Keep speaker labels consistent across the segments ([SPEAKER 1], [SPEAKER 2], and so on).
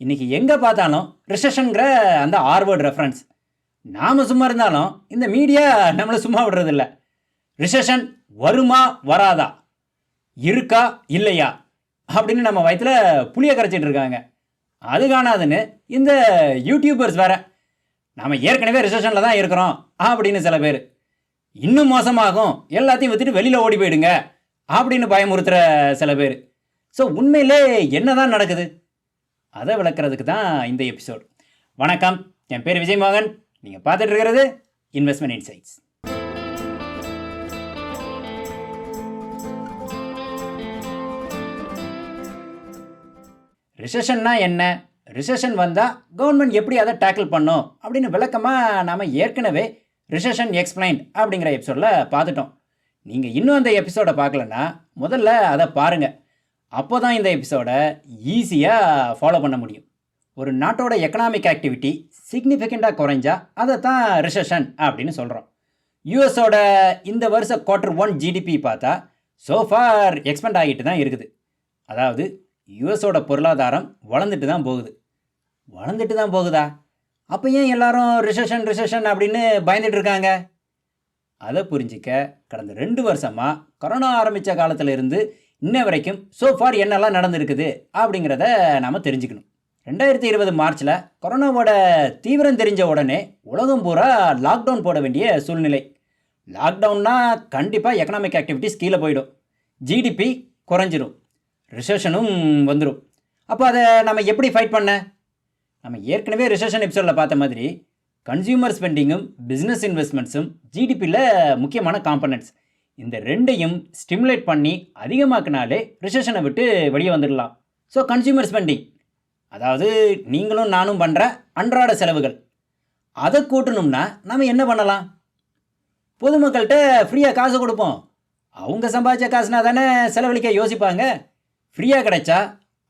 [SPEAKER 1] இன்றைக்கி எங்கே பார்த்தாலும் ரிசெஷனுங்கிற அந்த ஆர்வேர்டு ரெஃபரன்ஸ். நாம் சும்மா இருந்தாலும் இந்த மீடியா நம்மளை சும்மா விடுறதில்ல. ரிசெஷன் வருமா வராதா, இருக்கா இல்லையா அப்படின்னு நம்ம வயிற்றுல புளியை கரைச்சிட்டு இருக்காங்க. அது காணாதுன்னு இந்த யூடியூபர்ஸ் வேற நாம் ஏற்கனவே ரிசெஷனில் தான் இருக்கிறோம் அப்படின்னு சில பேர், இன்னும் மோசமாகும் எல்லாத்தையும் விற்றுட்டு வெளியில் ஓடி போயிடுங்க அப்படின்னு பயமுறுத்துகிற சில பேர். ஸோ உண்மையிலே என்ன தான் நடக்குது அதை விளக்குறதுக்கு தான் இந்த எபிசோட். வணக்கம், என் பேர் விஜய் மோகன். நீங்கள் பார்த்துட்டு இருக்கிறது இன்வெஸ்ட்மெண்ட் இன்சைட்ஸ். ரிசெஷன்னா என்ன, ரிசெஷன் வந்தால் கவர்மெண்ட் எப்படி அதை டேக்கிள் பண்ணும் அப்படின்னு விளக்கமாக நாம் ஏற்கனவே ரிசெஷன் எக்ஸ்பிளைன்ட் அப்படிங்கிற எபிசோடில் பார்த்துட்டோம். நீங்கள் இன்னும் அந்த எபிசோடை பார்க்கலன்னா முதல்ல அதை பாருங்கள். அப்போ தான் இந்த எபிசோடை ஈஸியாக ஃபாலோ பண்ண முடியும். ஒரு நாட்டோட எக்கனாமிக் ஆக்டிவிட்டி சிக்னிஃபிகண்ட்டாக குறைஞ்சா அதை தான் ரிசெஷன் அப்படின்னு சொல்கிறோம். யூஎஸோட இந்த வருஷம் Q1 ஜிடிபி பார்த்தா சோஃபார் எக்ஸ்பெண்ட் ஆகிட்டு தான் இருக்குது. அதாவது யூஎஸோட பொருளாதாரம் வளர்ந்துட்டு தான் போகுது. வளர்ந்துட்டு தான் போகுதா? அப்போ ஏன் எல்லாரும் ரிசெஷன் அப்படின்னு பயந்துட்டு இருக்காங்க? அதை புரிஞ்சிக்க கடந்த 2 வருஷமாக கொரோனா ஆரம்பித்த காலத்தில் இருந்து இன்ன வரைக்கும் சோஃபார் என்னெல்லாம் நடந்துருக்குது அப்படிங்கிறத நாம் தெரிஞ்சுக்கணும். 2020 மார்ச்சில் கொரோனாவோட தீவிரம் தெரிஞ்ச உடனே உலகம் பூரா லாக்டவுன் போட வேண்டிய சூழ்நிலை. லாக்டவுன்னா கண்டிப்பாக எக்கனாமிக் ஆக்டிவிட்டிஸ் கீழே போயிடும், ஜிடிபி குறைஞ்சிரும், ரிசெஷனும் வந்துடும். அப்போ அதை நம்ம எப்படி ஃபைட் பண்ண? நம்ம ஏற்கனவே ரிசெஷன் எபிசோடில் பார்த்த மாதிரி கன்சியூமர் ஸ்பெண்டிங்கும் பிஸ்னஸ் இன்வெஸ்ட்மெண்ட்ஸும் ஜிடிபியில் முக்கியமான காம்பனன்ட்ஸ். இந்த ரெண்டையும் ஸ்டிமுலேட் பண்ணி அதிகமாக்கினாலே ரிசெஷனை விட்டு வெளியே வந்துடலாம். ஸோ கன்சியூமர் ஸ்பெண்டிங், அதாவது நீங்களும் நானும் பண்ணுற அன்றாட செலவுகள், அதை கூட்டணும்னா நம்ம என்ன பண்ணலாம்? பொதுமக்கள்கிட்ட ஃப்ரீயாக காசு கொடுப்போம். அவங்க சம்பாதிச்ச காசுனா தானே செலவழிக்க யோசிப்பாங்க. ஃப்ரீயாக கிடைச்சா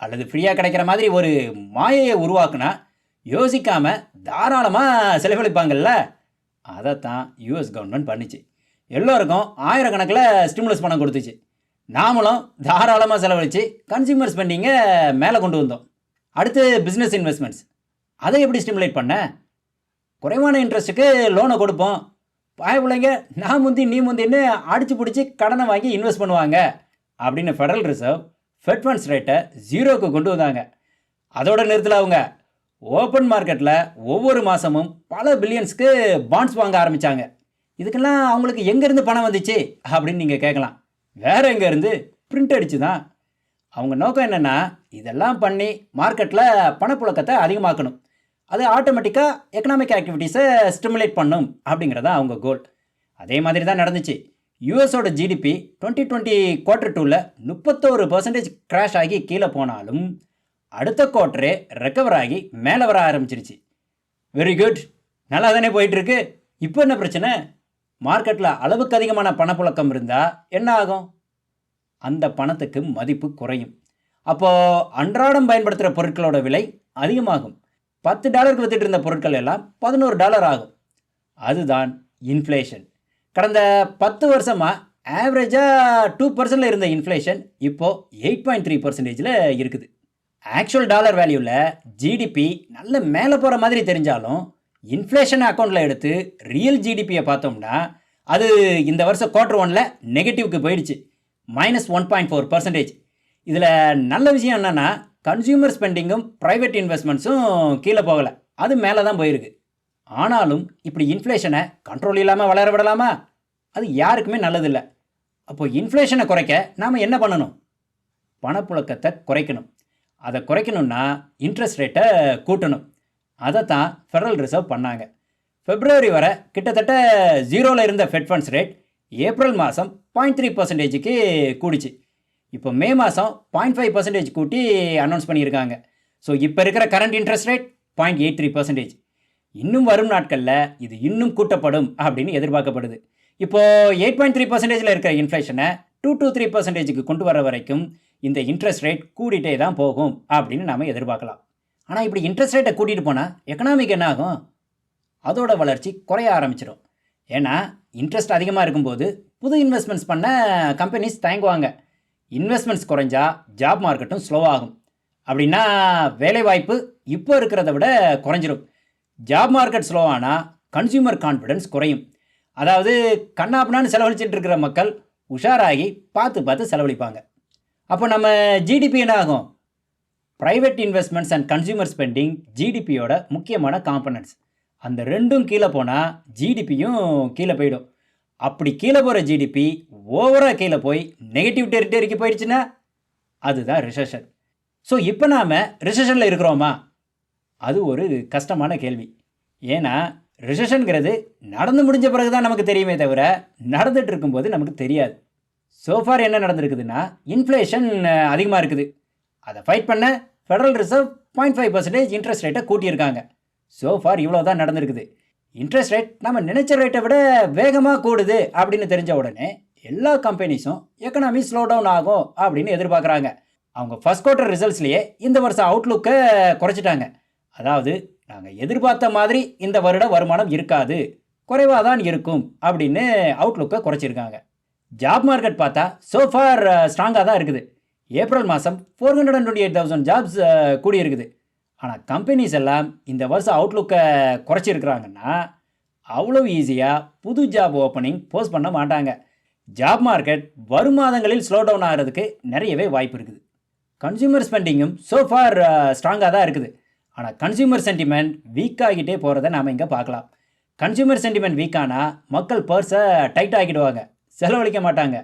[SPEAKER 1] அல்லது ஃப்ரீயாக கிடைக்கிற மாதிரி ஒரு மாயையை உருவாக்குனா யோசிக்காமல் தாராளமாக செலவழிப்பாங்கள்ல. அதைத்தான் யூஎஸ் கவர்மெண்ட் பண்ணிச்சு. எல்லோருக்கும் ஆயிரக்கணக்கில் ஸ்டிமுலஸ் பணம் கொடுத்துச்சு. நாமளும் தாராளமாக செலவழித்து கன்சியூமர் ஸ்பெண்டிங்கை மேலே கொண்டு வந்தோம். அடுத்து பிஸ்னஸ் இன்வெஸ்ட்மெண்ட்ஸ், அதை எப்படி ஸ்டிமுலேட் பண்ண? குறைவான இன்ட்ரெஸ்ட்டுக்கு லோனை கொடுப்போம். பாய பிள்ளைங்க நான் முந்தி நீ முந்தின்னு அடித்து பிடிச்சி கடனை வாங்கி இன்வெஸ்ட் பண்ணுவாங்க அப்படின்னு ஃபெடரல் ரிசர்வ் ஃபெட் ஃபண்ட்ஸ் ரேட்டை 0க்கு கொண்டு வந்தாங்க. அதோட நிறுத்தல அவங்க ஓப்பன் மார்க்கெட்டில் ஒவ்வொரு மாதமும் பல பில்லியன்ஸ்க்கு பாண்ட்ஸ் வாங்க ஆரம்பித்தாங்க. இதுக்கெல்லாம் அவங்களுக்கு எங்கேருந்து பணம் வந்துச்சு அப்படின்னு நீங்கள் கேட்கலாம். வேறு எங்கேருந்து? பிரிண்ட் அடிச்சு தான். அவங்க நோக்கம் என்னென்னா இதெல்லாம் பண்ணி மார்க்கெட்டில் பணப்புழக்கத்தை அதிகமாக்கணும், அது ஆட்டோமேட்டிக்காக எக்கனாமிக் ஆக்டிவிட்டீஸை ஸ்டிமுலேட் பண்ணும் அப்படிங்கிறதான் அவங்க கோல். அதே மாதிரி தான் நடந்துச்சு. யூஎஸோட ஜிடிபி 2020 Q2 31% கிராஷ் ஆகி கீழே போனாலும் அடுத்த குவார்ட்டரே ரெக்கவர் ஆகி மேலே வர ஆரம்பிச்சிருச்சு. வெரி குட், நல்லா தானே போயிட்டுருக்கு. இப்போ என்ன பிரச்சனை? மார்க்கெட்டில் அளவுக்கு அதிகமான பணப்புழக்கம் இருந்தால் என்ன ஆகும்? அந்த பணத்துக்கு மதிப்பு குறையும். அப்போது அன்றாடம் பயன்படுத்துகிற பொருட்களோட விலை அதிகமாகும். $10 வித்துட்டு இருந்த பொருட்கள் எல்லாம் $11 ஆகும். அதுதான் இன்ஃப்ளேஷன். கடந்த 10 வருஷமாக ஆவரேஜாக 2% இருந்த இன்ஃப்ளேஷன் இப்போது 8.3% இருக்குது. ஆக்சுவல் டாலர் வேல்யூவில் ஜிடிபி நல்ல மேலே போகிற மாதிரி தெரிஞ்சாலும் இன்ஃப்ளேஷன் அக்கௌண்ட்டில் எடுத்து ரியல் ஜிடிபியை பார்த்தோம்னா அது இந்த வருஷம் Q1 நெகட்டிவ்க்கு போயிடுச்சு, -1.4%. இதில் நல்ல விஷயம் என்னென்னா கன்சியூமர் ஸ்பெண்டிங்கும் ப்ரைவேட் இன்வெஸ்ட்மெண்ட்ஸும் கீழே போகலை, அது மேலே தான் போயிருக்கு. ஆனாலும் இப்படி இன்ஃப்ளேஷனை கண்ட்ரோல் இல்லாமல் வளர விடலாமா? அது யாருக்குமே நல்லதில்லை. அப்போது இன்ஃப்ளேஷனை குறைக்க நாம் என்ன பண்ணணும்? பணப்புழக்கத்தை குறைக்கணும். அதை குறைக்கணும்னா இன்ட்ரெஸ்ட் ரேட்டை கூட்டணும். அதை தான் ஃபெடரல் ரிசர்வ் பண்ணாங்க. பிப்ரவரி வரை கிட்டத்தட்ட 0ல் இருந்த ஃபெட் ஃபண்ட்ஸ் ரேட் ஏப்ரல் மாதம் 0.3%க்கு கூடிச்சு. இப்போ மே மாதம் 0.5% கூட்டி அனௌன்ஸ் பண்ணியிருக்காங்க. ஸோ இப்போ இருக்கிற கரண்ட் இன்ட்ரெஸ்ட் ரேட் 0.83%. இன்னும் வரும் நாட்களில் இது இன்னும் கூட்டப்படும் அப்படின்னு எதிர்பார்க்கப்படுது. இப்போது 8.3%ல் இருக்கிற இன்ஃப்ளேஷனை 2 to 3%க்கு கொண்டு வர வரைக்கும் இந்த இன்ட்ரெஸ்ட் ரேட் கூடிட்டே தான் போகும் அப்படின்னு நாம் எதிர்பார்க்கலாம். ஆனால் இப்படி இன்ட்ரெஸ்ட் ரேட்டை கூட்டிகிட்டு போனால் எக்கனாமிக் என்ன ஆகும்? அதோட வளர்ச்சி குறைய ஆரம்பிச்சிடும். ஏன்னா இன்ட்ரெஸ்ட் அதிகமாக இருக்கும்போது புது இன்வெஸ்ட்மெண்ட்ஸ் பண்ண கம்பெனிஸ் தயங்குவாங்க. இன்வெஸ்ட்மெண்ட்ஸ் குறைஞ்சா ஜாப் மார்க்கெட்டும் ஸ்லோவாகும். அப்படின்னா வேலைவாய்ப்பு இப்போ இருக்கிறத விட குறைஞ்சிரும். ஜாப் மார்க்கெட் ஸ்லோ ஆனால் கன்சியூமர் கான்ஃபிடன்ஸ் குறையும். அதாவது கண்ணாப்புனான்னு செலவழிச்சிட்டு இருக்கிற மக்கள் உஷாராகி பார்த்து பார்த்து செலவழிப்பாங்க. அப்போ நம்ம ஜிடிபி என்ன ஆகும்? Private investments and consumer spending ஜிடிபியோட முக்கியமான காம்பனன்ட்ஸ். அந்த ரெண்டும் கீழே போனால் ஜிடிபியும் கீழே போயிடும். அப்படி கீழே போகிற ஜிடிபி ஓவராக கீழே போய் நெகட்டிவ் டெரிட்டரிக்கு போயிடுச்சுன்னா அதுதான் ரிசெஷன். ஸோ இப்போ நாம் ரிசெஷனில் இருக்கிறோமா? அது ஒரு கஷ்டமான கேள்வி. ஏன்னா ரிசெஷனுங்கிறது நடந்து முடிஞ்ச பிறகு தான் நமக்கு தெரியுமே தவிர நடந்துட்டு இருக்கும்போது நமக்கு தெரியாது. சோஃபார் என்ன நடந்திருக்குதுன்னா, இன்ஃப்ளேஷன் அதிகமாக இருக்குது. அதை ஃபைட் பண்ண ஃபெடரல் ரிசர்வ் 0.5% இன்ட்ரெஸ்ட் ரேட்டை கூட்டியிருக்காங்க. சோஃபார் இவ்வளோ தான் நடந்திருக்குது. இன்ட்ரெஸ்ட் ரேட் நம்ம நினைச்ச ரேட்டை விட வேகமாக கூடுது அப்படின்னு தெரிஞ்ச உடனே எல்லா கம்பெனிஸும் எக்கனாமி ஸ்லோ டவுன் ஆகும் அப்படின்னு எதிர்பார்க்குறாங்க. அவங்க ஃபர்ஸ்ட் குவார்ட்டர் ரிசல்ட்ஸ்லேயே இந்த வருஷம் அவுட்லுக்கை குறைச்சிட்டாங்க. அதாவது நாங்கள் எதிர்பார்த்த மாதிரி இந்த வருட வருமானம் இருக்காது, குறைவாக தான் இருக்கும் அப்படின்னு அவுட்லுக்கை குறைச்சிருக்காங்க. ஜாப் மார்க்கெட் பார்த்தா சோஃபார் ஸ்ட்ராங்காக தான் இருக்குது. ஏப்ரல் மாதம் 428,000 ஜாப்ஸ் கூடியிருக்குது. ஆனால் கம்பெனிஸ் எல்லாம் இந்த வருஷம் அவுட்லுக்கை குறைச்சிருக்கிறாங்கன்னா அவ்வளோ ஈஸியாக புது ஜாப் ஓப்பனிங் போஸ்ட் பண்ண மாட்டாங்க. ஜாப் மார்க்கெட் வரும் மாதங்களில் ஸ்லோ டவுன் ஆகிறதுக்கு நிறையவே வாய்ப்பு இருக்குது. கன்சியூமர் ஸ்பெண்டிங்கும் சோஃபார் ஸ்ட்ராங்காக தான் இருக்குது. ஆனால் கன்சியூமர் சென்டிமெண்ட் வீக் ஆகிட்டே போகிறத நாம் இங்கே பார்க்கலாம். கன்சியூமர் சென்டிமெண்ட் வீக்கானா மக்கள் பர்ஸை டைட் ஆகிடுவாங்க, செலவழிக்க மாட்டாங்க,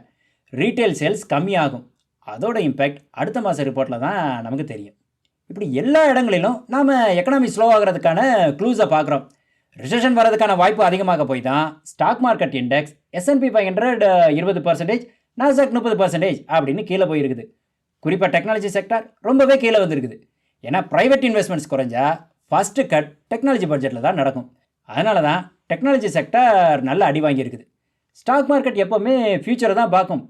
[SPEAKER 1] ரீட்டைல் சேல்ஸ் கம்மியாகும். அதோட இம்பேக்ட் அடுத்த மாத ரிப்போர்ட்டில் தான் நமக்கு தெரியும். இப்படி எல்லா இடங்களிலும் நாம் எக்கனாமி ஸ்லோ ஆகிறதுக்கான க்ளூஸை பார்க்குறோம். ரிசெஷன் வரதுக்கான வாய்ப்பு அதிகமாக போய் தான் stock market index S&P 500 20%, Nasdaq 30% அப்படின்னு கீழே போயிருக்குது. குறிப்பாக டெக்னாலஜி செக்டார் ரொம்பவே கீழே வந்துருக்குது. ஏன்னா ப்ரைவேட் இன்வெஸ்ட்மெண்ட்ஸ் குறைஞ்சா ஃபஸ்ட்டு கட் டெக்னாலஜி பட்ஜெட்டில் தான் நடக்கும். அதனால தான் டெக்னாலஜி செக்டார் நல்ல அடி வாங்கியிருக்குது. ஸ்டாக் மார்க்கெட் எப்போவுமே ஃப்யூச்சரை தான் பார்க்கும்.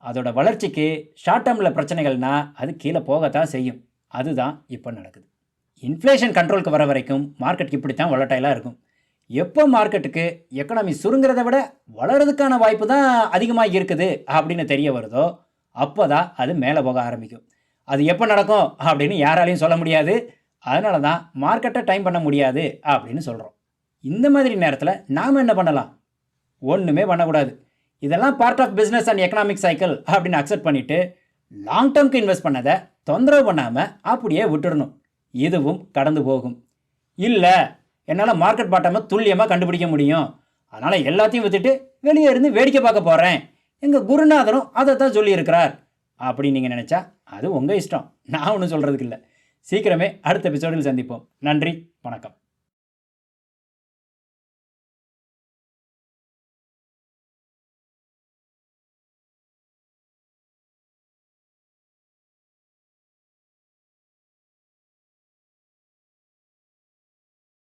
[SPEAKER 1] அதோட வளர்ச்சிக்கு ஷார்ட் டேர்மில் பிரச்சனைகள்னால் அது கீழே போகத்தான் செய்யும். அதுதான் இப்போ நடக்குது. இன்ஃப்ளேஷன் கண்ட்ரோலுக்கு வர வரைக்கும் மார்க்கெட் இப்படி தான் வொலட்டைலாக இருக்கும். எப்போ மார்க்கெட்டுக்கு எக்கனாமி சுருங்கிறத விட வளர்கிறதுக்கான வாய்ப்பு தான் அதிகமாக இருக்குது அப்படின்னு தெரிய வருதோ அப்போ தான் அது மேலே போக ஆரம்பிக்கும். அது எப்போ நடக்கும் அப்படின்னு யாராலையும் சொல்ல முடியாது. அதனால தான் மார்க்கெட்டை டைம் பண்ண முடியாது அப்படின்னு சொல்கிறோம். இந்த மாதிரி நேரத்தில் நாம் என்ன பண்ணலாம்? ஒன்றுமே பண்ணக்கூடாது. இதெல்லாம் part of business and economic cycle அப்படின்னு அக்செப்ட் பண்ணிவிட்டு லாங் டேர்ம்க்கு இன்வெஸ்ட் பண்ணதை தொந்தரவு பண்ணாமல் அப்படியே விட்டுடணும். இதுவும் கடந்து போகும். இல்லை என்னால் மார்க்கெட் பாட்டமாக துல்லியமாக கண்டுபிடிக்க முடியும், அதனால் எல்லாத்தையும் விற்றுட்டு வெளியே இருந்து வேடிக்கை பார்க்க போகிறேன், எங்கள் குருநாதரும் அதை தான் சொல்லியிருக்கிறார் அப்படின்னு நீங்கள் நினச்சா அது உங்கள் இஷ்டம். நான் ஒன்றும் சொல்கிறதுக்கு இல்லை. சீக்கிரமே அடுத்த எபிசோடில் சந்திப்போம். நன்றி, வணக்கம்.